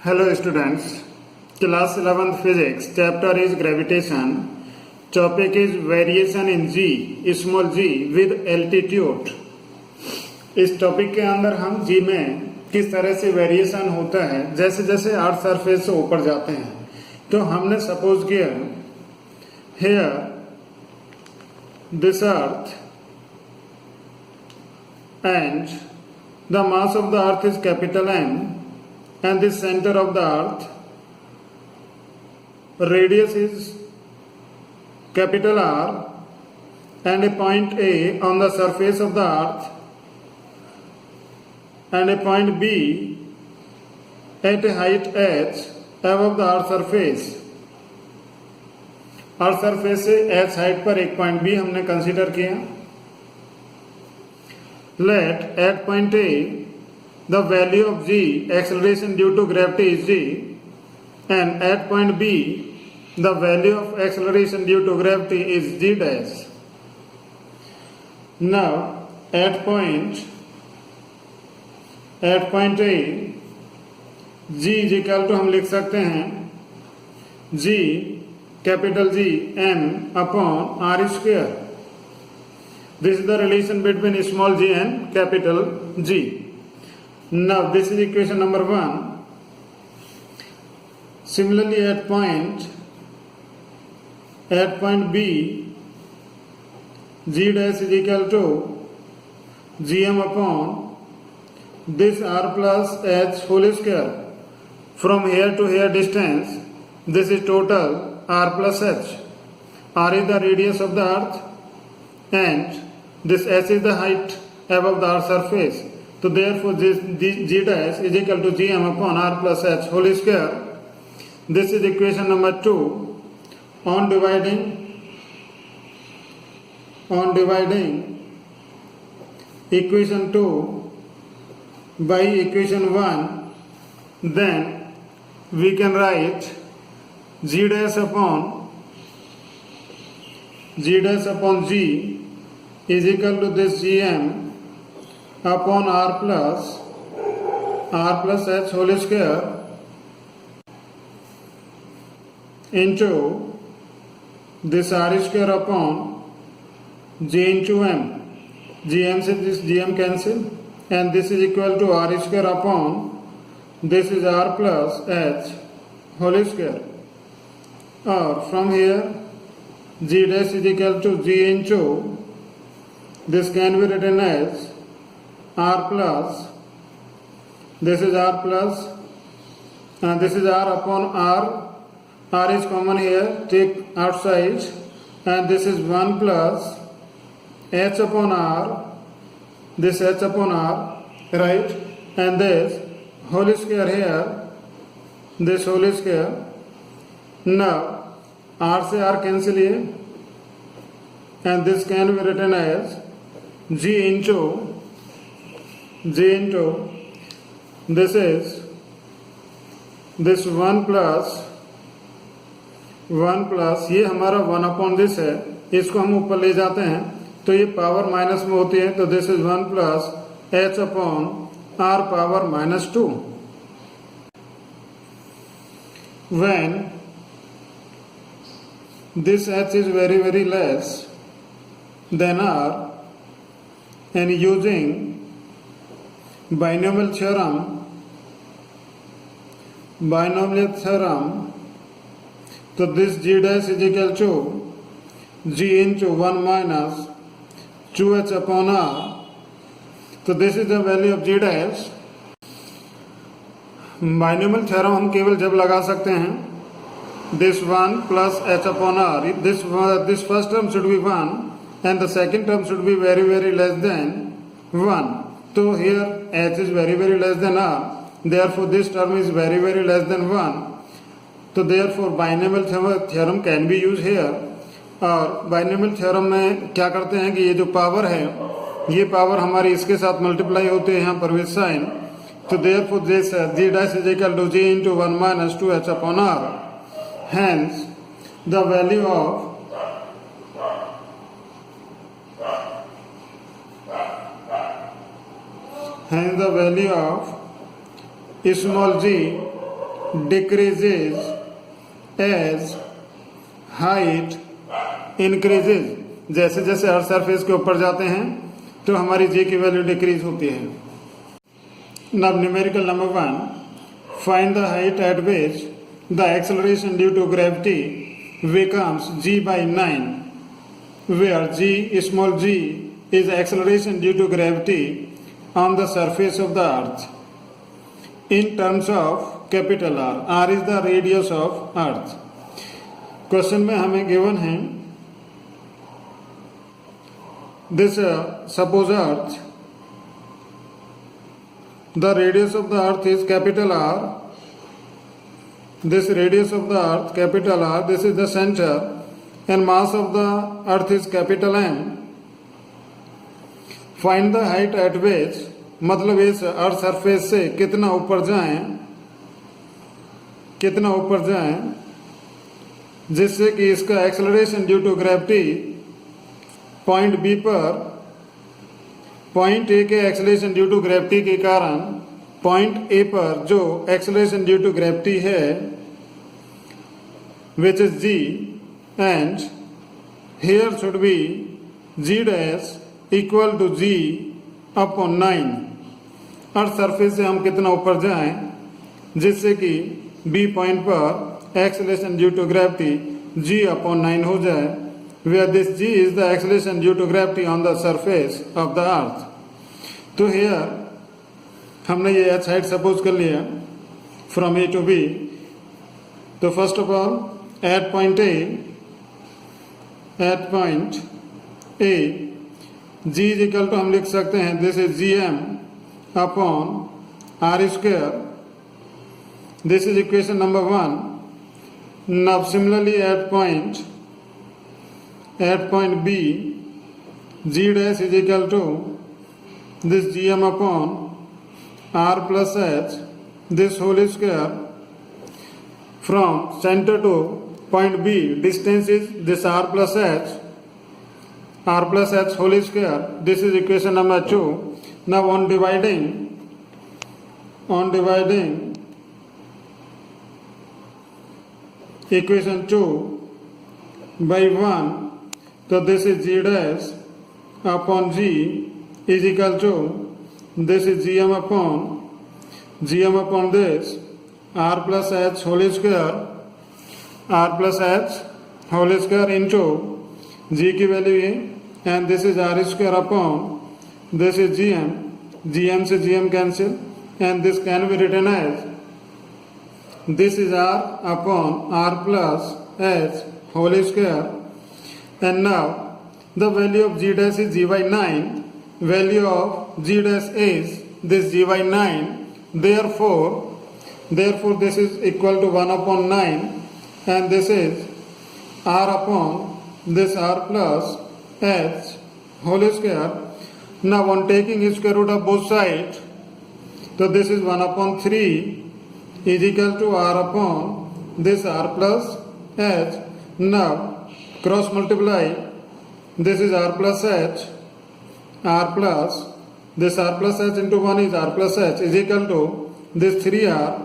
Hello students, class 11th physics, chapter is gravitation, topic is variation in g, small g with altitude. इस topic के अंदर हम g में किस तरह से वेरिएशन होता है जैसे जैसे अर्थ सरफेस से ऊपर जाते हैं। तो हमने सपोज किया here this earth and the mass of the earth is capital M and the center of the earth radius is capital R and a point A on the surface of the earth and a point B at a height h above the earth surface. Earth surface से h height पर एक point B हमने consider किया. Let at point A the value of g acceleration due to gravity is g and at point B the value of acceleration due to gravity is g dash. Now at point A g is equal to हम लिख सकते हैं g capital G m upon r square. This is the relation between small g and capital G. Now this is equation number 1. Similarly at point B, g dash is equal to gm upon this r plus h whole square. From here to here distance, this is total r plus h. R is the radius of the earth and this h is the height above the earth surface. So therefore this g dash is equal to gm upon r plus h whole square. This is equation number 2. On dividing equation 2 by equation 1, then we can write g dash upon g is equal to this gm upon r plus h whole square into this r square upon g into m. gm से this gm cancel and this is equal to r square upon this is r plus h whole square. Or from here g dash is equal to g into this can be written as r plus, this is r plus, and this is r upon r. R is common here, take outside, and this is 1 plus h upon r, this h upon r, right? And this whole square here, this whole square. Now r से r cancel here, and this can be written as g into this is this 1 plus ये हमारा 1 upon this है, इसको हम ऊपर ले जाते हैं तो ये पावर माइनस में होती है, तो this is 1 plus h upon r power minus 2. When this h is very very less than r, and using binomial theorem, so this g dash is equal to g into 1 minus 2h upon r. So this is the value of g dash. Binomial theorem हम केवल जब लगा सकते हैं this 1 plus h upon r. This first term should be 1 and the second term should be very very less than 1. So here h is very very less than r, therefore this term is very very less than 1. So therefore binomial theorem can be used here. और binomial theorem में क्या करते हैं कि ये जो power है, ये पावर हमारी इसके साथ मल्टीप्लाई होती है यहाँ पर विद साइन. तो therefore this g dash is equal to g into 1 minus 2h upon r. Hence the value of Hence the value of small g decreases as height increases. जैसे जैसे अर्थ सरफेस के ऊपर जाते हैं तो हमारी जी की वैल्यू डिक्रीज होती है. Now numerical number 1, find the height at which the acceleration due to gravity becomes g by 9, where g small g is acceleration due to gravity on the surface of the earth in terms of capital R. R is the radius of earth. Question में हमें given है this suppose earth, the radius of the earth is capital R. This radius of the earth capital R, this is the center, and mass of the earth is capital M. Find the height at which, मतलब इस अर्थ surface से कितना ऊपर जाएं जिससे कि इसका acceleration due to gravity point B पर पॉइंट ए के एक्सेलरेशन ड्यू टू ग्रेविटी के कारण पॉइंट ए पर जो एक्सेलरेशन ड्यू टू ग्रेविटी है which is g, and here should be g dash equal to g upon 9. Earth surface से हम कितना ऊपर जाएं जिससे कि बी पॉइंट पर acceleration due to gravity g upon 9 हो जाए, where this g is the acceleration due to gravity on the surface of the earth. तो here हमने ये h height सपोज कर लिया from A to B. तो first of all at point A g is equal to हम लिख सकते हैं this is gm upon r square. This is equation number 1. Now similarly at point B, g dash is equal to this gm upon r plus h, this whole square. From center to point B, distance is this r plus h whole square. This is equation number 2. Now on dividing equation 2 by 1, so this is g dash upon g is equal to this is gm upon this r plus h whole square into g की value है, and this is r square upon this is gm से gm cancel, and this can be written as this is r upon r plus h whole square. And now the value of g dash is g by 9. Value of g dash is this g by 9. Therefore this is equal to 1 upon 9, and this is r upon this r plus h whole square. Now on taking square root of both sides, so this is 1 upon 3 is equal to r upon this r plus h. Now cross multiply, this is r plus h, r plus this r plus h into 1 is r plus h is equal to this 3r,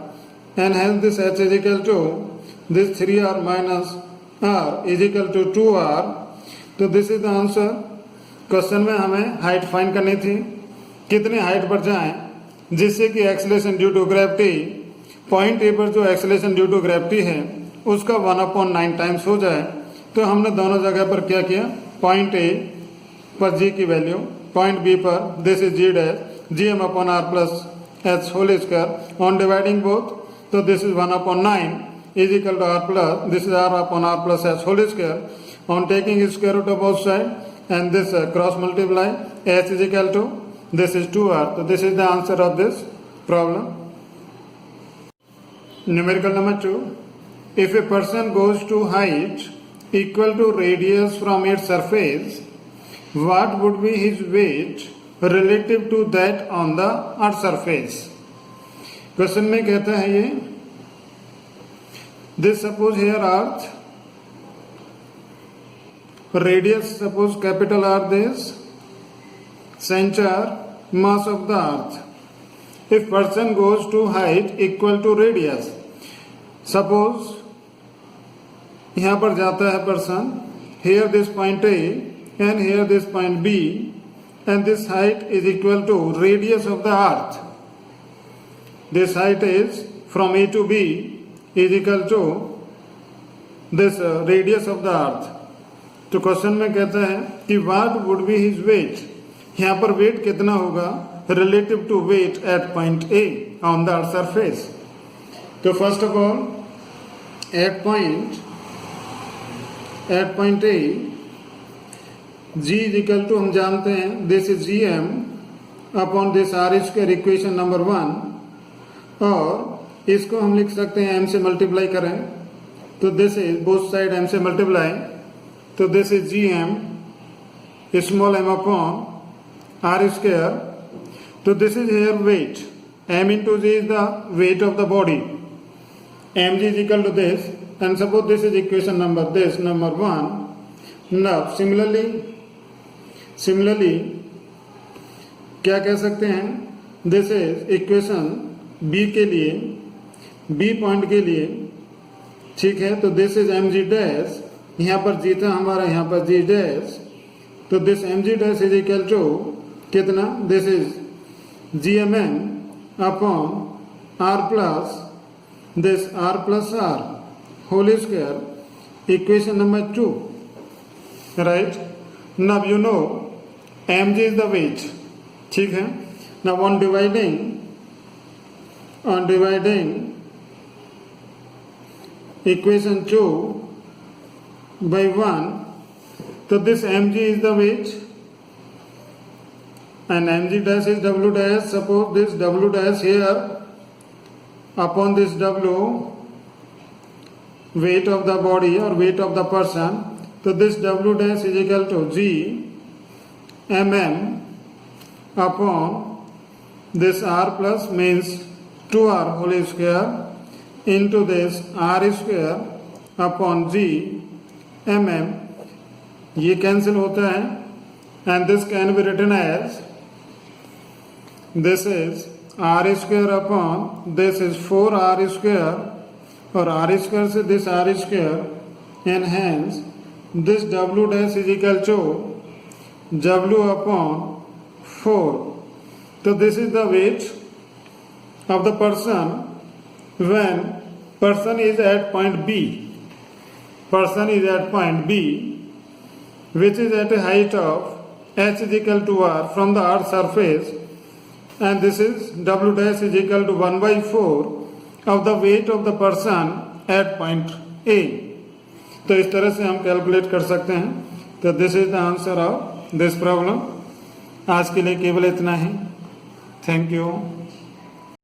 and hence this h is equal to this 3r minus r is equal to 2r. तो this is the answer. Question में हमें height find करनी थी, कितने height पर जाएं जिससे कि acceleration due to gravity point A पर जो एक्सेलरेशन ड्यू टू ग्रेविटी है उसका 1/9 टाइम्स हो जाए. तो हमने दोनों जगह पर क्या किया, पॉइंट ए पर जी की वैल्यू, पॉइंट बी पर this is ji dash gm upon r plus h whole square. On dividing both, so this is 1/9 is equal to r plus this is r upon r plus h whole square. On taking square root of both sides and this cross multiply, h is equal to this is 2r. So this is the answer of this problem. Numerical number 2. If a person goes to height equal to radius from its surface, what would be his weight relative to that on the earth surface? Question में कहता है ये, this suppose here earth, radius suppose capital R, this center, mass of the earth. If person goes to height equal to radius, suppose यहाँ पर जाता है person, here this point A and here this point B and this height is equal to radius of the earth. This height is from A to B is equal to this radius of the earth. तो question में कहता है कि what would be his weight, यहाँ पर wait कितना होगा relative to weight at point A on the earth surface. तो first of all at point A G is equal to, हम जानते हैं this is Gm upon this R square equation number 1, और इसको हम लिख सकते हैं m से मल्टीप्लाई करें तो this is both side m से मल्टीप्लाई, तो this is Gm small m upon R square, तो this is here weight, m into G is the weight of the body, mg is equal to this, and suppose this is equation number this number 1. Now similarly क्या कह सकते हैं, this is equation b के लिए, b point के लिए, ठीक है, तो this is M G dash, यहाँ पर जी था हमारा, यहाँ पर जी डैश, तो this M G dash is equal to कितना, this is G M N upon R plus this R plus R whole square equation number 2, right. Now you know M G is the weight, ठीक है. Now on dividing equation 2 by 1, so this mg is the weight and mg dash is w dash. Suppose this w dash here upon this w weight of the body or weight of the person, so this w dash is equal to g mm upon this r plus means 2r whole square into this r square upon g mm, ये cancel होता है, and this can be written as this is r square upon this is 4r square, और r square से this r square, and hence this w dash is equal to w upon 4. So this is the weight of the person when person is at point B, which is at a height of h is equal to r from the earth surface, and this is w dash is equal to 1 by 4 of the weight of the person at point A. तो इस तरह से हम calculate कर सकते हैं. तो this is the answer of this problem. आज के लिए केवल इतना ही. Thank you.